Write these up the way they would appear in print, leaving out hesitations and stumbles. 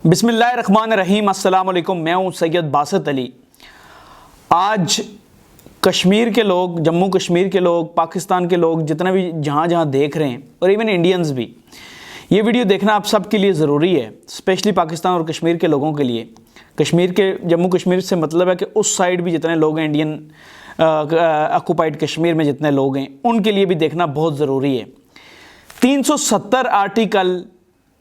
बिस्मिल्लाहिर्रहमानिर्रहीम। अस्सलाम वालेकुम। मैं हूँ सैयद बासत अली। आज कश्मीर के लोग, जम्मू कश्मीर के लोग, पाकिस्तान के लोग जितना भी जहाँ जहाँ देख रहे हैं और इवन इंडियंस भी, ये वीडियो देखना आप सब के लिए ज़रूरी है, स्पेशली पाकिस्तान और कश्मीर के लोगों के लिए। कश्मीर के, जम्मू कश्मीर से मतलब है कि उस साइड भी जितने लोग हैं, इंडियन ऑक्यूपाइड कश्मीर में जितने लोग हैं, उनके लिए भी देखना बहुत ज़रूरी है। 370 आर्टिकल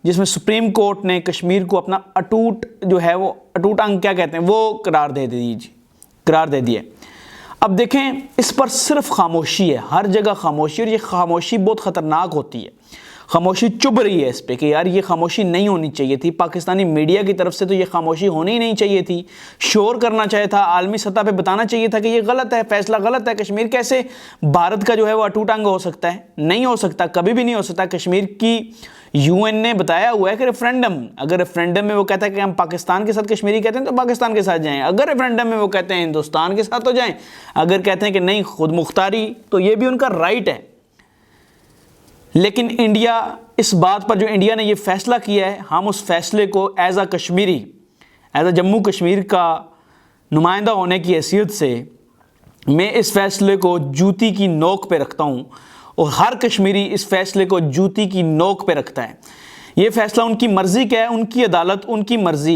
जिसमें सुप्रीम कोर्ट ने कश्मीर को अपना अटूट जो है वो अटूट अंग क्या कहते हैं वो करार दे दिए। अब देखें, इस पर सिर्फ खामोशी है, हर जगह खामोशी, और ये खामोशी बहुत ख़तरनाक होती है। खामोशी चुभ रही है इस पे कि यार ये खामोशी नहीं होनी चाहिए थी। पाकिस्तानी मीडिया की तरफ से तो ये खामोशी होनी ही नहीं चाहिए थी। शोर करना चाहिए था, आलमी सतह पे बताना चाहिए था कि ये गलत है, फैसला गलत है। कश्मीर कैसे भारत का जो है वो अटूट अंग हो सकता है? नहीं हो सकता, कभी भी नहीं हो सकता। कश्मीर की यूएन ने बताया हुआ है कि रेफरेंडम, अगर रेफरेंडम में वो कहता है कि हम पाकिस्तान के साथ कश्मीरी कहते हैं तो पाकिस्तान के साथ जाएं, अगर रेफरेंडम में वो कहते हैं हिंदुस्तान के साथ तो जाएं, अगर कहते हैं कि नहीं खुद मुख्तारी, तो ये भी उनका राइट है। लेकिन इंडिया, इस बात पर जो इंडिया ने ये फैसला किया है, हम उस फैसले को एज अ जम्मू कश्मीर का नुमाइंदा होने की हैसियत से मैं इस फैसले को जूती की नोक पे रखता हूँ, और हर कश्मीरी इस फैसले को जूती की नोक पे रखता है। ये फैसला उनकी मर्ज़ी का है, उनकी अदालत, उनकी मर्ज़ी।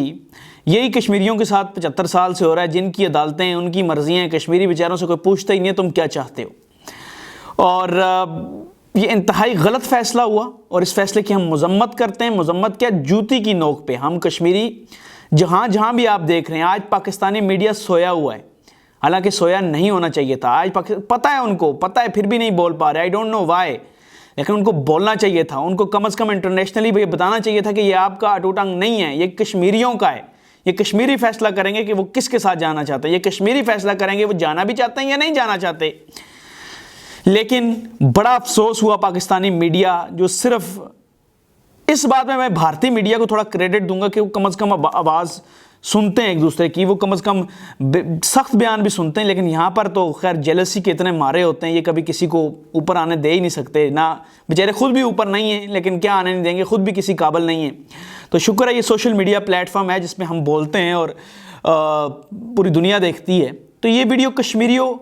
यही कश्मीरियों के साथ 75 साल से हो रहा है, जिनकी अदालतें हैं, उनकी मर्ज़ियाँ हैं। कश्मीरी बेचारों से कोई पूछता ही नहीं है तुम क्या चाहते हो। और ये इंतहाई गलत फ़ैसला हुआ, और इस फैसले की हम मज़म्मत करते हैं। मज़म्मत क्या, जूती की नोक पे। हम कश्मीरी जहाँ जहाँ भी आप देख रहे हैं, आज पाकिस्तानी मीडिया सोया हुआ है, हालांकि सोया नहीं होना चाहिए था। आज पता है, उनको पता है, फिर भी नहीं बोल पा रहे। आई डोंट नो वाई, लेकिन उनको बोलना चाहिए था। उनको कम से कम इंटरनेशनली भी बताना चाहिए था कि ये आपका अटूट अंग नहीं है, ये कश्मीरियों का है। ये कश्मीरी फैसला करेंगे कि वो किसके साथ जाना चाहते हैं। ये कश्मीरी फैसला करेंगे वो जाना भी चाहते हैं या नहीं जाना चाहते। लेकिन बड़ा अफसोस हुआ पाकिस्तानी मीडिया, जो सिर्फ इस बात में मैं भारतीय मीडिया को थोड़ा क्रेडिट दूंगा कि वो कम से कम आवाज़ सुनते हैं एक दूसरे की, वो कम से कम सख्त बयान भी सुनते हैं। लेकिन यहाँ पर तो खैर जेलसी के इतने मारे होते हैं, ये कभी किसी को ऊपर आने दे ही नहीं सकते ना। बेचारे खुद भी ऊपर नहीं हैं, लेकिन क्या आने नहीं देंगे, खुद भी किसी काबिल नहीं है। तो शुक्र है ये सोशल मीडिया प्लेटफॉर्म है जिसमें हम बोलते हैं और पूरी दुनिया देखती है। तो ये वीडियो कश्मीरियों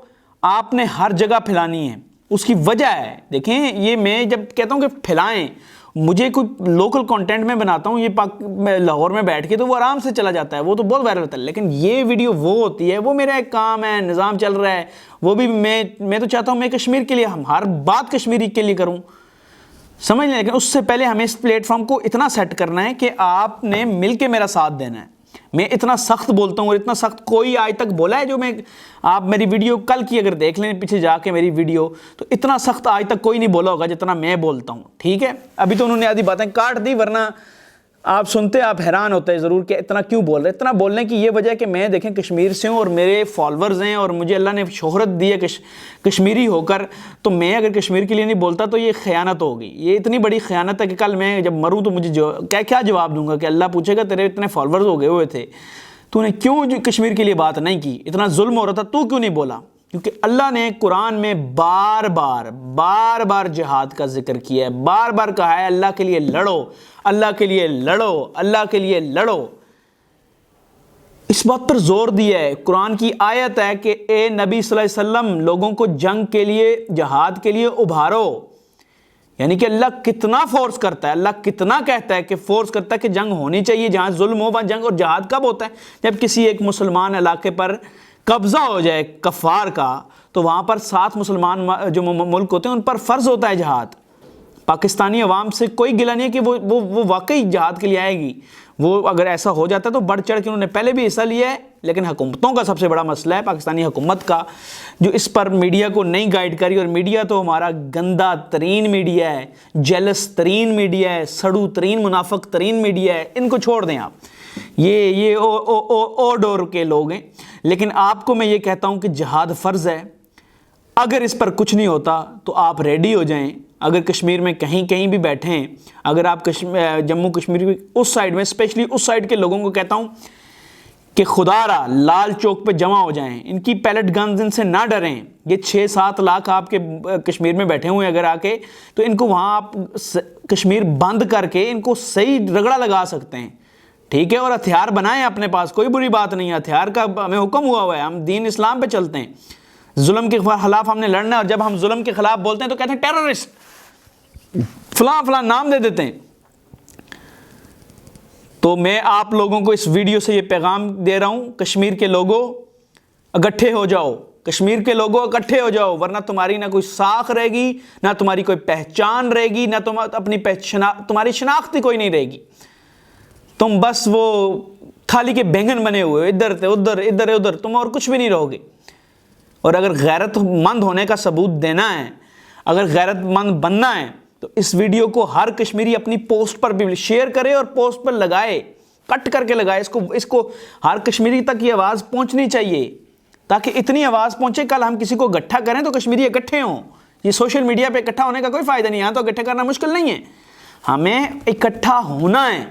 आपने हर जगह फैलानी है, उसकी वजह है। देखें, ये मैं जब कहता हूँ कि फैलाएं, मुझे कोई लोकल कंटेंट में बनाता हूँ, ये लाहौर में बैठ के, तो वो आराम से चला जाता है, वो तो बहुत वायरल होता है। लेकिन ये वीडियो वो होती है, वो मेरा एक काम है, निज़ाम चल रहा है, वो भी मैं तो चाहता हूँ मैं कश्मीर के लिए, हम हर बात कश्मीरी के लिए करूँ, समझ लें। लेकिन उससे पहले हमें इस प्लेटफॉर्म को इतना सेट करना है कि आपने मिल के मेरा साथ देना है। मैं इतना सख्त बोलता हूँ, और इतना सख्त कोई आज तक बोला है जो आप मेरी वीडियो कल की अगर देख लें पीछे जाके मेरी वीडियो, तो इतना सख्त आज तक कोई नहीं बोला होगा जितना मैं बोलता हूँ। ठीक है, अभी तो उन्होंने आधी बातें काट दी, वरना आप सुनते आप हैरान होते हैं ज़रूर कि इतना क्यों बोल रहे। इतना बोलने की ये वजह है कि मैं, देखें, कश्मीर से हूँ और मेरे फॉलोअर्स हैं, और मुझे अल्लाह ने शोहरत दी है कश्मीरी होकर। तो मैं अगर कश्मीर के लिए नहीं बोलता तो ये ख़यानत होगी। ये इतनी बड़ी ख़यानत है कि कल मैं जब मरूँ तो मुझे क्या जवाब दूंगा कि अल्लाह पूछेगा तेरे इतने फॉलोअर्स हो गए हुए थे, तूने क्यों कश्मीर के लिए बात नहीं की, इतना जुल्म हो रहा था, तू क्यों नहीं बोला? क्योंकि अल्लाह ने कुरान में बार बार जिहाद का जिक्र किया है, बार बार कहा है अल्लाह के लिए लड़ो, अल्लाह के लिए लड़ो, अल्लाह के लिए लड़ो। इस बात पर जोर दिया है। कुरान की आयत है कि ए नबी सल्लल्लाहु अलैहि वसल्लम, लोगों को जंग के लिए, जिहाद के लिए उभारो। यानी कि अल्लाह कितना फोर्स करता है, अल्लाह कितना कहता है कि फोर्स करता है कि जंग होनी चाहिए, जहां जुल्म हो वहां जंग। और जिहाद कब होता है? जब किसी एक मुसलमान इलाके पर कब्जा हो जाए कफ़ार का, तो वहाँ पर 7 मुसलमान जो मुल्क होते हैं उन पर फ़र्ज़ होता है जिहाद। पाकिस्तानी अवाम से कोई गिला नहीं है कि वो वाकई जिहाद के लिए आएगी। वो अगर ऐसा हो जाता है तो बढ़ चढ़ के उन्होंने पहले भी हिस्सा लिया है। लेकिन हुकूमतों का सबसे बड़ा मसला है, पाकिस्तानी हुकूमत का, जो इस पर मीडिया को नहीं गाइड करी। और मीडिया तो हमारा गंदा तरीन मीडिया है, जेलस तरीन मीडिया है, सड़ू तरीन, मुनाफिक तरीन मीडिया है। इनको छोड़ दें आप, ये ओ डोर के लोग हैं। लेकिन आपको मैं ये कहता हूँ कि जिहाद फ़र्ज़ है। अगर इस पर कुछ नहीं होता तो आप रेडी हो जाएं। अगर कश्मीर में कहीं भी बैठे हैं, अगर आप जम्मू कश्मीर की उस साइड में, स्पेशली उस साइड के लोगों को कहता हूँ कि खुदारा लाल चौक पे जमा हो जाएं, इनकी पैलेट गन्स इनसे ना डरें। ये 6-7 लाख आपके कश्मीर में बैठे हुए अगर आके, तो इनको वहाँ आप कश्मीर बंद करके इनको सही रगड़ा लगा सकते हैं। ٹھیک ہے، اور ہتھیار بنائیں اپنے پاس، کوئی بری بات نہیں ہے، ہتھیار کا ہمیں حکم ہوا ہے، ہم دین اسلام پہ چلتے ہیں، ظلم کے خلاف ہم نے لڑنا ہے، اور جب ہم ظلم کے خلاف بولتے ہیں تو کہتے ہیں ٹیررسٹ، فلاں فلاں نام دے دیتے ہیں۔ تو میں آپ لوگوں کو اس ویڈیو سے یہ پیغام دے رہا ہوں، کشمیر کے لوگوں اکٹھے ہو جاؤ، کشمیر کے لوگوں اکٹھے ہو جاؤ، ورنہ تمہاری نہ کوئی ساکھ رہے گی، نہ تمہاری کوئی پہچان رہے گی، نہ تمہاری شناخت کوئی نہیں رہے گی، تم بس وہ تھالی کے بینگن بنے ہوئے، ادھر سے ادھر، ادھر ادھر، تم اور کچھ بھی نہیں رہو گے۔ اور اگر غیرت مند ہونے کا ثبوت دینا ہے، اگر غیرت مند بننا ہے، تو اس ویڈیو کو ہر کشمیری اپنی پوسٹ پر بھی شیئر کرے اور پوسٹ پر لگائے، کٹ کر کے لگائے، اس کو ہر کشمیری تک یہ آواز پہنچنی چاہیے، تاکہ اتنی آواز پہنچے کل ہم کسی کو اکٹھا کریں تو کشمیری اکٹھے ہوں۔ یہ سوشل میڈیا پہ اکٹھا ہونے کا کوئی فائدہ نہیں، یہاں تو اکٹھا کرنا مشکل نہیں ہے، ہمیں اکٹھا ہونا ہے،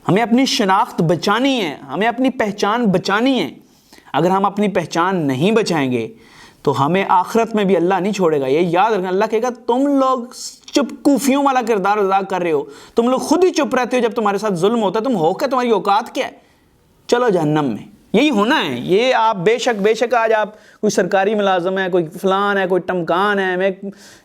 ہمیں اپنی شناخت بچانی ہے، ہمیں اپنی پہچان بچانی ہے۔ اگر ہم اپنی پہچان نہیں بچائیں گے تو ہمیں آخرت میں بھی اللہ نہیں چھوڑے گا۔ یہ یاد رکھنا، اللہ کہے گا تم لوگ چپ کوفیوں والا کردار ادا کر رہے ہو، تم لوگ خود ہی چپ رہتے ہو جب تمہارے ساتھ ظلم ہوتا ہے، تم ہو کے تمہاری اوقات کیا ہے؟ چلو جہنم میں، یہی ہونا ہے۔ یہ آپ بے شک آج آپ کوئی سرکاری ملازم ہے، کوئی فلان ہے، کوئی ٹمکان ہے، میں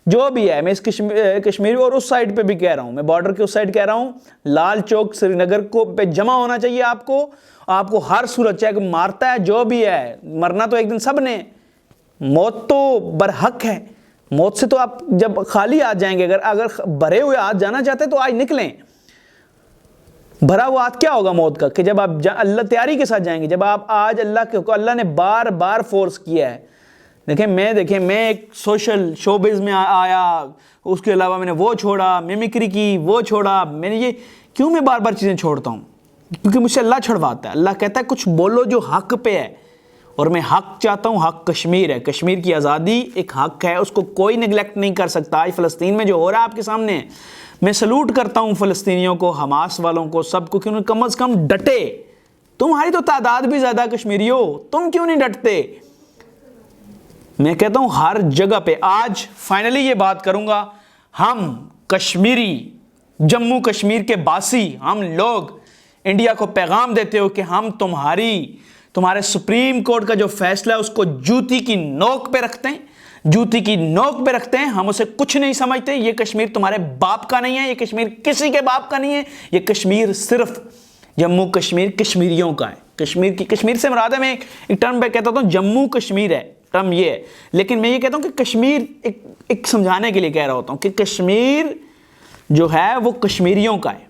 جو بھی ہے، میں اس کشمیری اور اس سائڈ پہ بھی کہہ رہا ہوں، میں بارڈر کے اس سائڈ کہہ رہا ہوں، لال چوک سری نگر کو پہ جمع ہونا چاہیے آپ کو ہر صورت، چاہے کوئی مارتا ہے جو بھی ہے، مرنا تو ایک دن سب نے، موت تو برحق ہے، موت سے تو آپ جب خالی ہاتھ جائیں گے، اگر بھرے ہوئے ہاتھ جانا چاہتے تو آج نکلیں۔ بھرا ہوا ہاتھ کیا ہوگا موت کا، کہ جب آپ اللہ تیاری کے ساتھ جائیں گے، جب آپ آج اللہ نے بار بار فورس کیا ہے۔ دیکھیں میں ایک سوشل شوبز میں آیا، اس کے علاوہ میں نے وہ چھوڑا، میمکری کی وہ چھوڑا، میں نے یہ کیوں میں بار بار چیزیں چھوڑتا ہوں؟ کیونکہ مجھ سے اللہ چھڑواتا ہے۔ اللہ کہتا ہے کچھ بولو جو حق پہ ہے، اور میں حق چاہتا ہوں، حق کشمیر ہے، کشمیر کی آزادی ایک حق ہے، اس کو کوئی نیگلیکٹ نہیں کر سکتا۔ آج فلسطین میں جو ہو رہا ہے آپ کے سامنے ہے، میں سلوٹ کرتا ہوں فلسطینیوں کو، حماس والوں کو، سب کو، کہ انہوں نے کم از کم ڈٹے۔ تمہاری تو تعداد بھی زیادہ کشمیریوں، تم کیوں نہیں ڈٹتے؟ میں کہتا ہوں ہر جگہ پہ آج فائنلی یہ بات کروں گا، ہم کشمیری، جموں کشمیر کے باسی، ہم لوگ انڈیا کو پیغام دیتے ہو کہ ہم تمہارے سپریم کورٹ کا جو فیصلہ ہے اس کو جوتی کی نوک پہ رکھتے ہیں، جوتی کی نوک پہ رکھتے ہیں، ہم اسے کچھ نہیں سمجھتے۔ یہ کشمیر تمہارے باپ کا نہیں ہے، یہ کشمیر کسی کے باپ کا نہیں ہے، یہ کشمیر صرف جموں کشمیر کشمیریوں کا ہے۔ کشمیر سے مراد ہے، میں ایک ٹرم پہ کہتا ہوں جموں کشمیر ہے، ٹرم یہ ہے، لیکن میں یہ کہتا ہوں کہ کشمیر ایک سمجھانے کے لیے کہہ رہا ہوتا ہوں کہ کشمیر جو ہے وہ کشمیریوں کا ہے،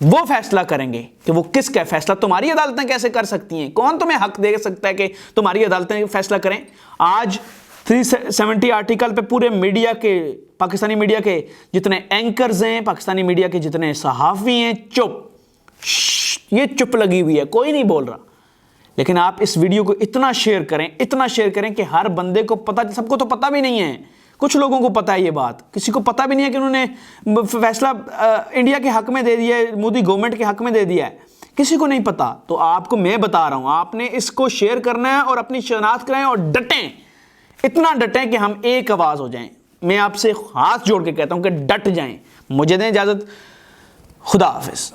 وہ فیصلہ کریں گے کہ وہ کس کا فیصلہ تمہاری عدالتیں کیسے کر سکتی ہیں؟ کون تمہیں حق دے سکتا ہے کہ تمہاری عدالتیں فیصلہ کریں؟ آج 370 آرٹیکل پہ پورے میڈیا کے، پاکستانی میڈیا کے جتنے اینکرز ہیں، پاکستانی میڈیا کے جتنے صحافی ہیں، یہ چپ لگی ہوئی ہے، کوئی نہیں بول رہا۔ لیکن آپ اس ویڈیو کو اتنا شیئر کریں کہ ہر بندے کو پتہ، سب کو تو پتہ بھی نہیں ہے، کچھ لوگوں کو پتہ ہے یہ بات، کسی کو پتہ بھی نہیں ہے کہ انہوں نے فیصلہ انڈیا کے حق میں دے دیا ہے، مودی گورنمنٹ کے حق میں دے دیا ہے، کسی کو نہیں پتہ۔ تو آپ کو میں بتا رہا ہوں، آپ نے اس کو شیئر کرنا ہے اور اپنی شناخت کریں اور ڈٹیں، اتنا ڈٹیں کہ ہم ایک آواز ہو جائیں۔ میں آپ سے ہاتھ جوڑ کے کہتا ہوں کہ ڈٹ جائیں۔ مجھے دیں اجازت، خدا حافظ۔